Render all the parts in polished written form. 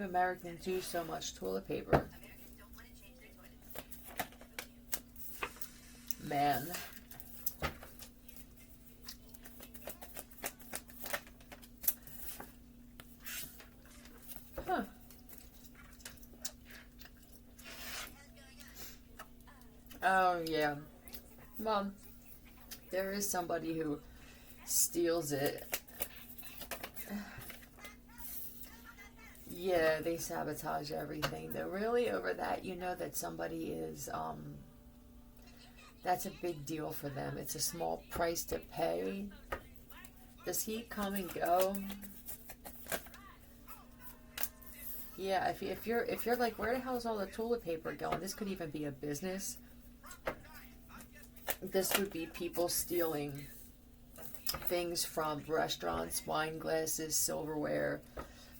Americans use so much toilet paper? Man. Huh. Oh, yeah. Well, there is somebody who steals it. Yeah, they sabotage everything. Though really over that, you know that somebody is, that's a big deal for them. It's a small price to pay. Does he come and go? Yeah, if you're like, where the hell's all the toilet paper going? This could even be a business. This would be people stealing things from restaurants, wine glasses, silverware,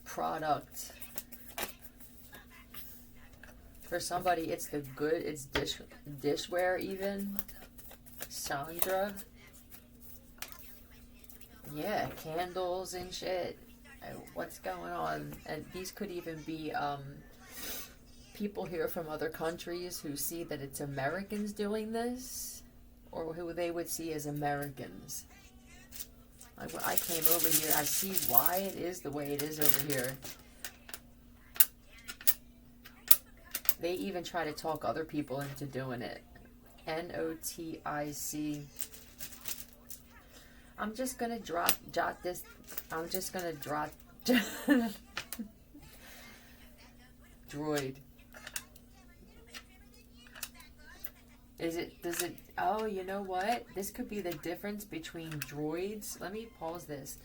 product. For somebody, it's dishware even. Sandra. Yeah, candles and shit. What's going on? And these could even be people here from other countries who see that it's Americans doing this, or who they would see as Americans. I came over here, I see why it is the way it is over here. They even try to talk other people into doing it. Notic. I'm just gonna jot this. I'm just gonna drop droid. Does it, oh, you know what? This could be the difference between droids. Let me pause this.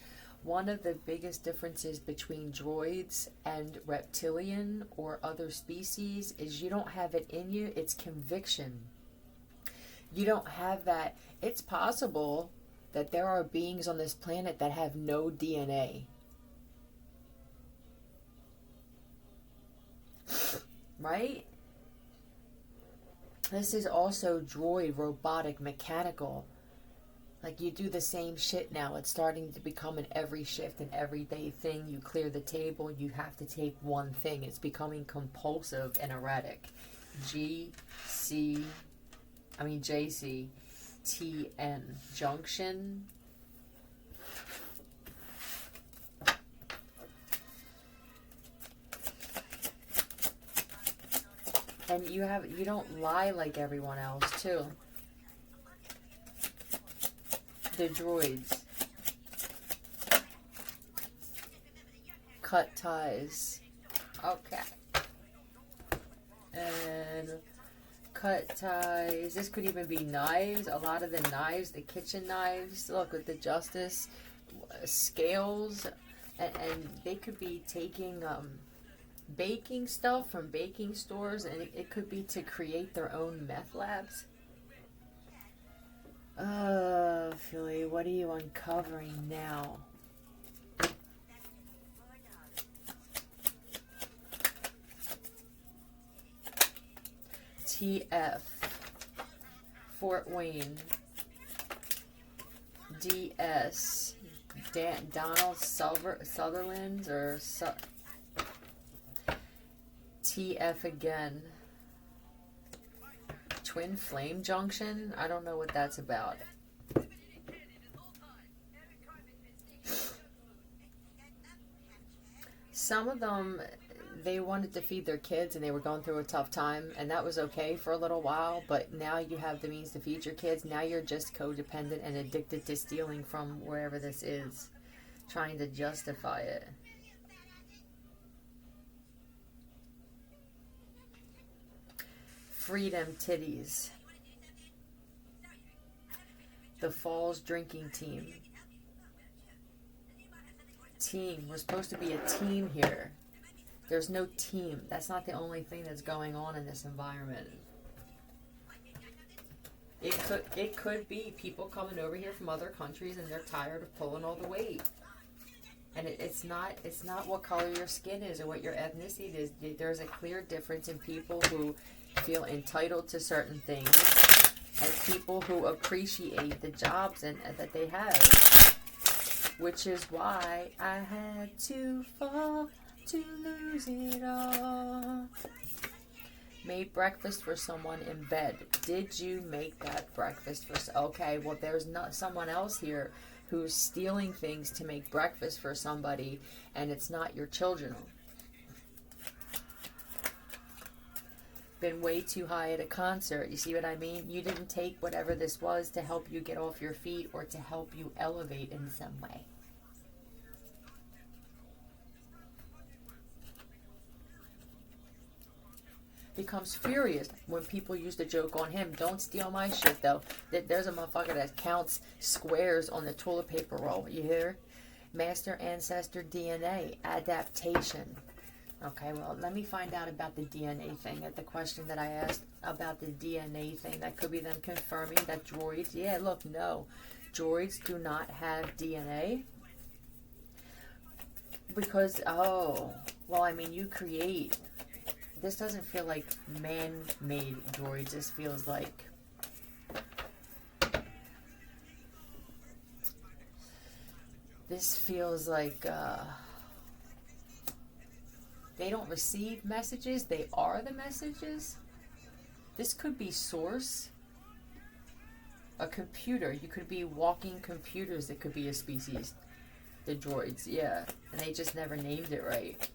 One of the biggest differences between droids and reptilian or other species is you don't have it in you. It's conviction. You don't have that. It's possible that there are beings on this planet that have no DNA. Right? This is also droid, robotic, mechanical. Like, you do the same shit now. It's starting to become an every shift, an everyday thing. You clear the table, you have to take one thing. It's becoming compulsive and erratic. JCTN. Junction. And you don't lie like everyone else, too. The droids. Cut ties. Okay. And cut ties. This could even be knives. A lot of the knives, the kitchen knives. Look, with the justice scales. And they could be taking baking stuff from baking stores, and it could be to create their own meth labs. Philly, what are you uncovering now? TF, Fort Wayne, DS, Donald Sutherland, or TF again. Twin Flame Junction? I don't know what that's about. Some of them, they wanted to feed their kids and they were going through a tough time, and that was okay for a little while, but now you have the means to feed your kids. Now you're just codependent and addicted to stealing from wherever this is, trying to justify it. Freedom Titties. The Falls Drinking Team. Team. We're supposed to be a team here. There's no team. That's not the only thing that's going on in this environment. It could be people coming over here from other countries and they're tired of pulling all the weight. And it's not what color your skin is or what your ethnicity is. There's a clear difference in people who feel entitled to certain things and people who appreciate the jobs that they have, which is why I had to fall to lose it all. Made breakfast for someone in bed. Did you make that breakfast for... Okay, well, there's not someone else here who's stealing things to make breakfast for somebody, and it's not your children. Been way too high at a concert. You see what I mean? You didn't take whatever this was to help you get off your feet or to help you elevate in some way. Becomes furious when people use the joke on him. Don't steal my shit, though. There's a motherfucker that counts squares on the toilet paper roll. You hear? Master ancestor DNA adaptation. Okay, well, let me find out about the DNA thing. At the question that I asked about the DNA thing, that could be them confirming that droids. Yeah, look, no, droids do not have DNA because well, I mean, you create. This doesn't feel like man-made droids. This feels like they don't receive messages. They are the messages. This could be source. A computer. You could be walking computers. That could be a species. The droids, yeah. And they just never named it right.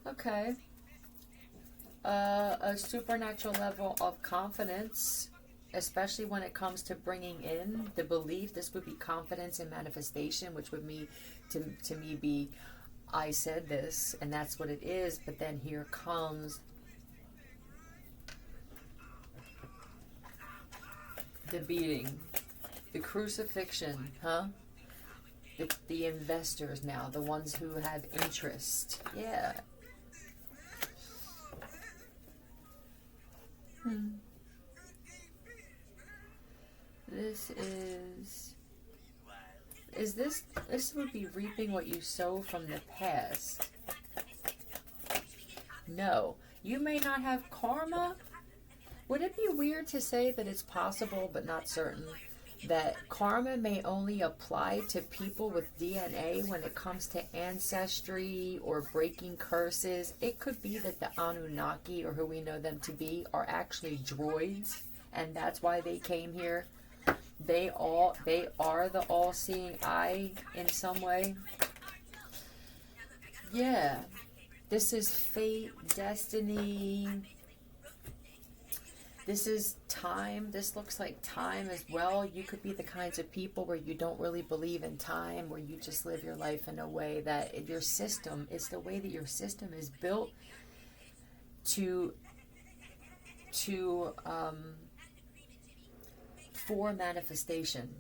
Okay. A supernatural level of confidence, especially when it comes to bringing in the belief. This would be confidence in manifestation, which would me to me be, I said this and that's what it is. But then here comes the beating, the crucifixion, huh? The investors now, the ones who have interest. Yeah. This would be reaping what you sow from the past. No, you may not have karma. Would it be weird to say that it's possible but not certain that karma may only apply to people with DNA when it comes to ancestry or breaking curses? It could be that the Annunaki, or who we know them to be, are actually droids, and that's why they came here. They are the all-seeing eye in some way. Yeah. This is fate, destiny. This is time. This looks like time as well. You could be the kinds of people where you don't really believe in time, where you just live your life in a way that your system, it's the way that your system is built for manifestation.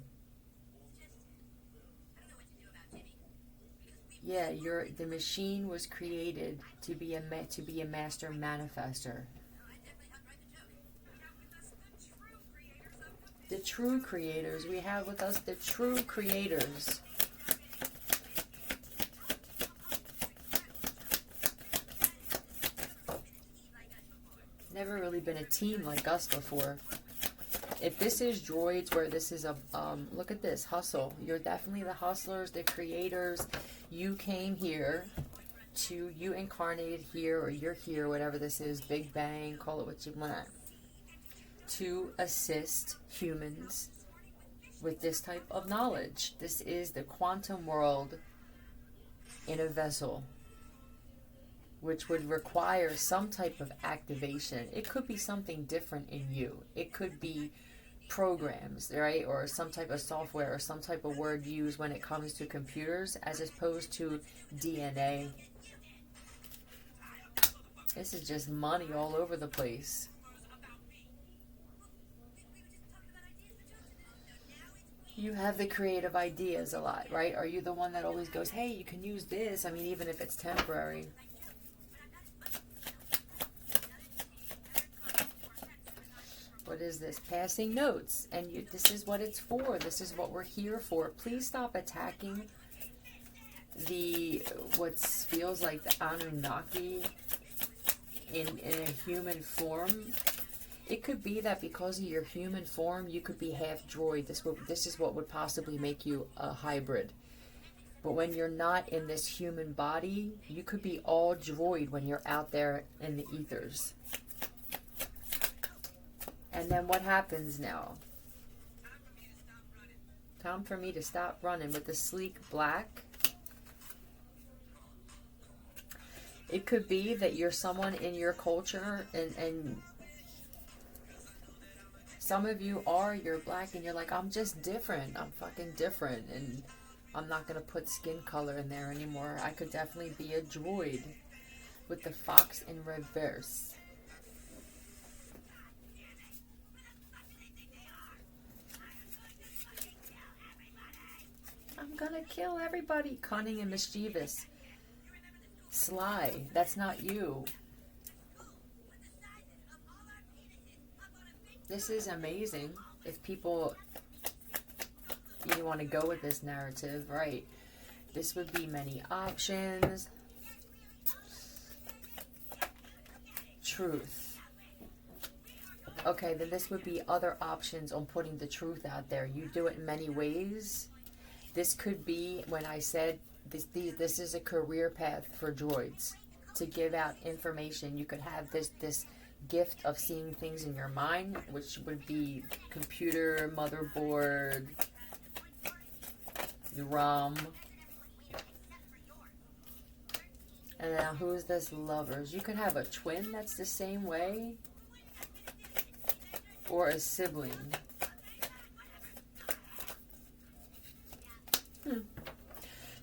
Yeah, the machine was created to be a master manifester. The true creators. We have with us the true creators. Never really been a team like us before. If this is droids, where this is a, look at this, hustle. You're definitely the hustlers, the creators. You came here you incarnated here, or you're here, whatever this is, Big Bang, call it what you want, to assist humans with this type of knowledge. This is the quantum world in a vessel, which would require some type of activation. It could be something different in you. It could be programs, right? Or some type of software, or some type of word used when it comes to computers, as opposed to DNA. This is just money all over the place. You have the creative ideas a lot, right? Are you the one that always goes, hey, you can use this? I mean, even if it's temporary. What is this? Passing notes. And this is what it's for. This is what we're here for. Please stop attacking what feels like the Annunaki in a human form. It could be that because of your human form, you could be half droid. This is what would possibly make you a hybrid. But when you're not in this human body, you could be all droid when you're out there in the ethers. And then what happens now? Time for me to stop running with the sleek black. It could be that you're someone in your culture and some of you you're black and you're like, I'm just different. I'm fucking different. And I'm not going to put skin color in there anymore. I could definitely be a droid with the fox in reverse. I'm going to kill everybody. Cunning and mischievous. Sly. That's not you. This is amazing. If people, you want to go with this narrative, right? This would be many options. Truth. Okay, then this would be other options on putting the truth out there. You do it in many ways. This could be, when I said, this is a career path for droids. To give out information. You could have this gift of seeing things in your mind, which would be computer, motherboard, the ROM. And now who's this? Lovers. You could have a twin that's the same way, or a sibling.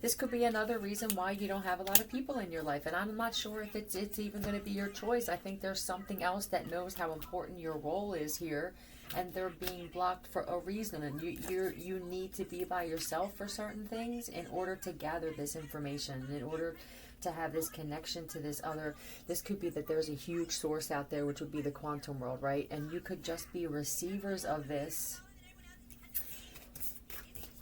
This could be another reason why you don't have a lot of people in your life. And I'm not sure if it's even going to be your choice. I think there's something else that knows how important your role is here. And they're being blocked for a reason. And you need to be by yourself for certain things in order to gather this information. In order to have this connection to this other. This could be that there's a huge source out there, which would be the quantum world, right? And you could just be receivers of this.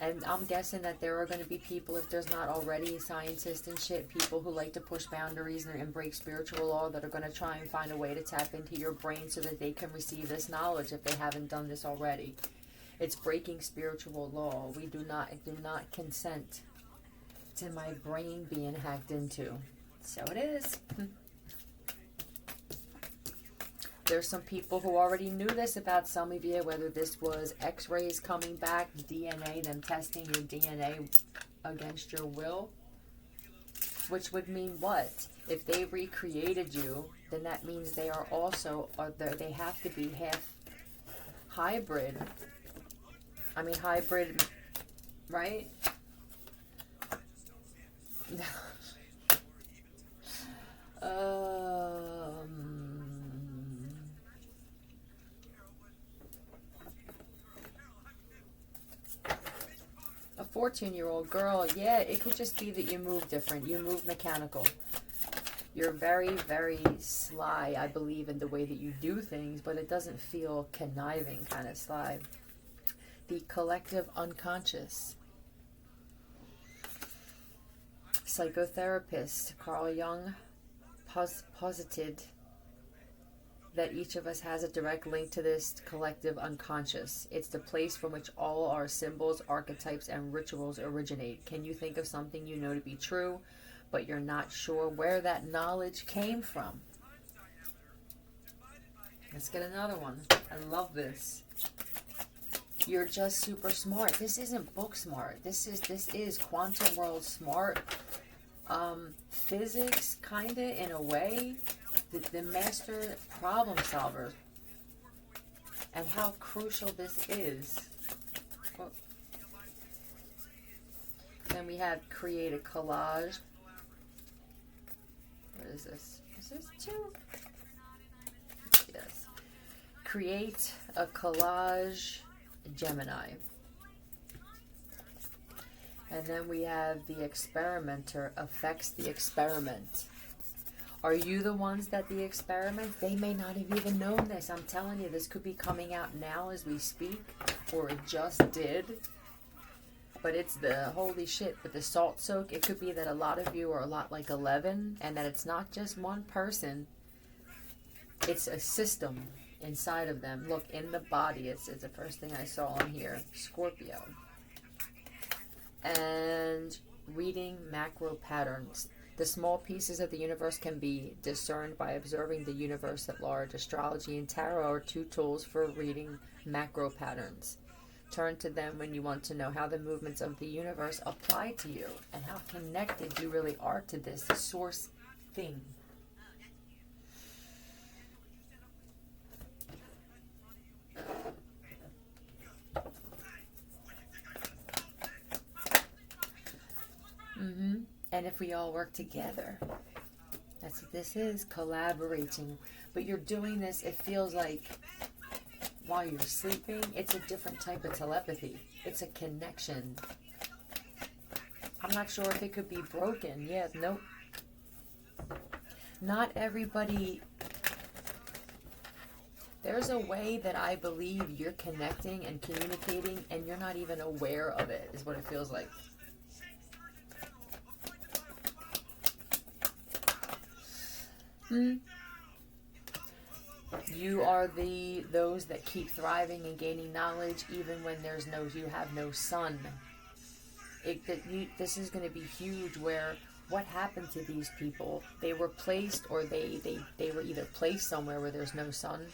And I'm guessing that there are going to be people, if there's not already scientists and shit, people who like to push boundaries and break spiritual law, that are going to try and find a way to tap into your brain so that they can receive this knowledge if they haven't done this already. It's breaking spiritual law. We do not consent to my brain being hacked into. So it is. There's some people who already knew this about some of you, whether this was x-rays coming back, DNA, them testing your DNA against your will. Which would mean what? If they recreated you, then that means they are also, they have to be half hybrid. I mean hybrid, right? A 14-year-old girl, yeah, it could just be that you move different. You move mechanical. You're very, very sly, I believe, in the way that you do things, but it doesn't feel conniving kind of sly. The collective unconscious. Psychotherapist Carl Jung posited that each of us has a direct link to this collective unconscious. It's the place from which all our symbols, archetypes, and rituals originate. Can you think of something you know to be true, but you're not sure where that knowledge came from? Let's get another one. I love this. You're just super smart. This isn't book smart. This is quantum world smart. Physics, kinda, in a way. The master problem solver. And how crucial this is. Oh. Then we have create a collage. What is this? Is this two? Yes. Create a collage, Gemini. And then we have the experimenter affects the experiment. Are you the ones that the experiment? They may not have even known this. I'm telling you, this could be coming out now as we speak, or it just did. But it's the holy shit. But the salt soak, it could be that a lot of you are a lot like 11, and that it's not just one person. It's a system. inside of them. Look, in the body, it's the first thing I saw on here. Scorpio. And reading macro patterns. The small pieces of the universe can be discerned by observing the universe at large. Astrology and tarot are two tools for reading macro patterns. Turn to them when you want to know how the movements of the universe apply to you and how connected you really are to this source thing. And if we all work together, that's what this is, collaborating. But you're doing this, it feels like while you're sleeping, it's a different type of telepathy. It's a connection. I'm not sure if it could be broken. Yeah, nope. Not everybody. There's a way that I believe you're connecting and communicating and you're not even aware of it, is what it feels like. You are those that keep thriving and gaining knowledge even when you have no sun. This is going to be huge, where what happened to these people? They were placed, or they were either placed somewhere where there's no sun.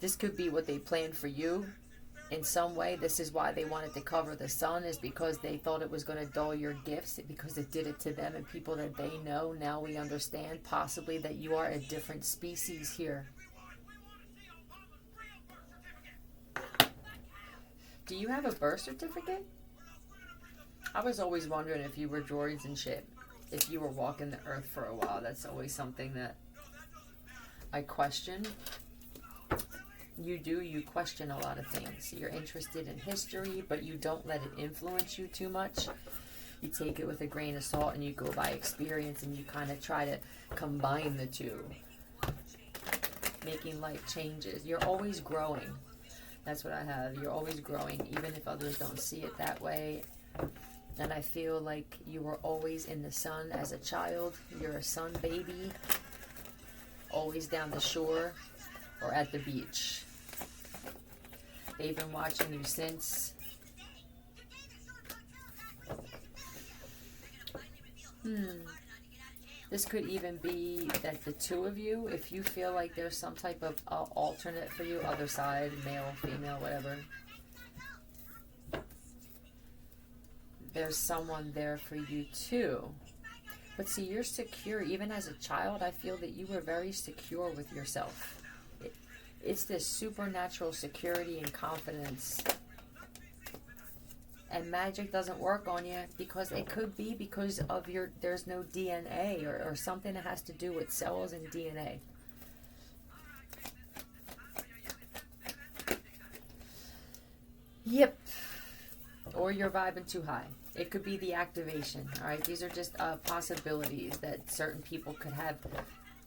This could be what they planned for you in some way. This is why they wanted to cover the sun, is because they thought it was going to dull your gifts, because it did it to them and people that they know. Now we understand possibly that you are a different species here. Do you have a birth certificate? I was always wondering if you were droids and shit, if you were walking the earth for a while. That's always something that I question. You question a lot of things. You're interested in history, but you don't let it influence you too much. You take it with a grain of salt and you go by experience, and you kind of try to combine the two, making life changes. You're always growing. That's what I have. You're always growing, even if others don't see it that way. And I feel like you were always in the sun as a child. You're a sun baby, always down the shore or at the beach. They've been watching you since. This could even be that the two of you, if you feel like there's some type of alternate for you, other side, male, female, whatever, there's someone there for you too. But see, you're secure. Even as a child, I feel that you were very secure with yourself. It's this supernatural security and confidence. And magic doesn't work on you, because it could be because of there's no DNA or something that has to do with cells and DNA. Yep. Or you're vibing too high. It could be the activation. All right, these are just possibilities that certain people could have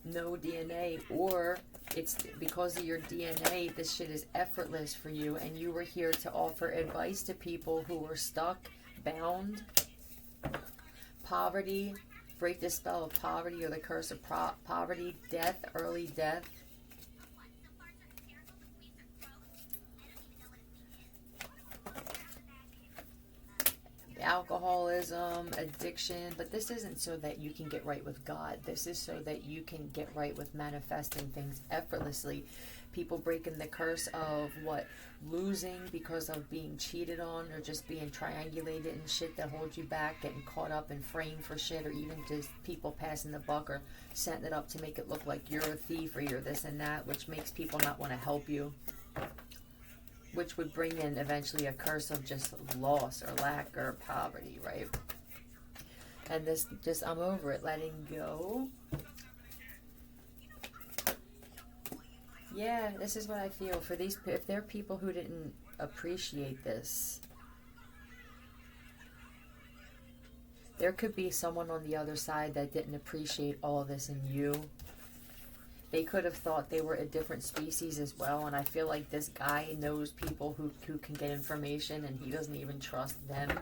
no DNA, or it's because of your DNA, this shit is effortless for you, and you were here to offer advice to people who were stuck, bound, poverty, break the spell of poverty or the curse of poverty, death, early death. Alcoholism, addiction, but this isn't so that you can get right with God. This is so that you can get right with manifesting things effortlessly. People breaking the curse of losing because of being cheated on, or just being triangulated and shit that holds you back, getting caught up and framed for shit, or even just people passing the buck or setting it up to make it look like you're a thief or you're this and that, which makes people not want to help you, which would bring in eventually a curse of just loss or lack or poverty, right? And this just, I'm over it, letting go. Yeah, this is what I feel for these. If there are people who didn't appreciate this, there could be someone on the other side that didn't appreciate all of this in you. They could have thought they were a different species as well, and I feel like this guy knows people who can get information, and he doesn't even trust them.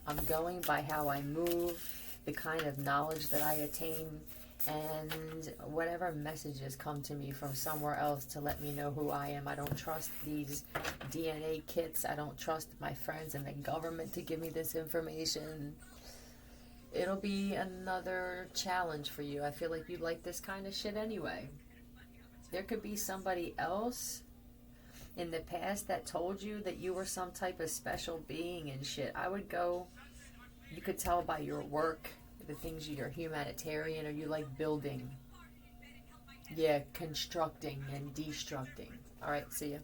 I'm going by how I move, the kind of knowledge that I attain, and whatever messages come to me from somewhere else to let me know who I am. I don't trust these DNA kits. I don't trust my friends and the government to give me this information. It'll be another challenge for you. I feel like you like this kind of shit anyway. There could be somebody else in the past that told you that you were some type of special being and shit. I would go, you could tell by your work, the things you're humanitarian or you like building. Yeah, constructing and destructing. Alright, see ya.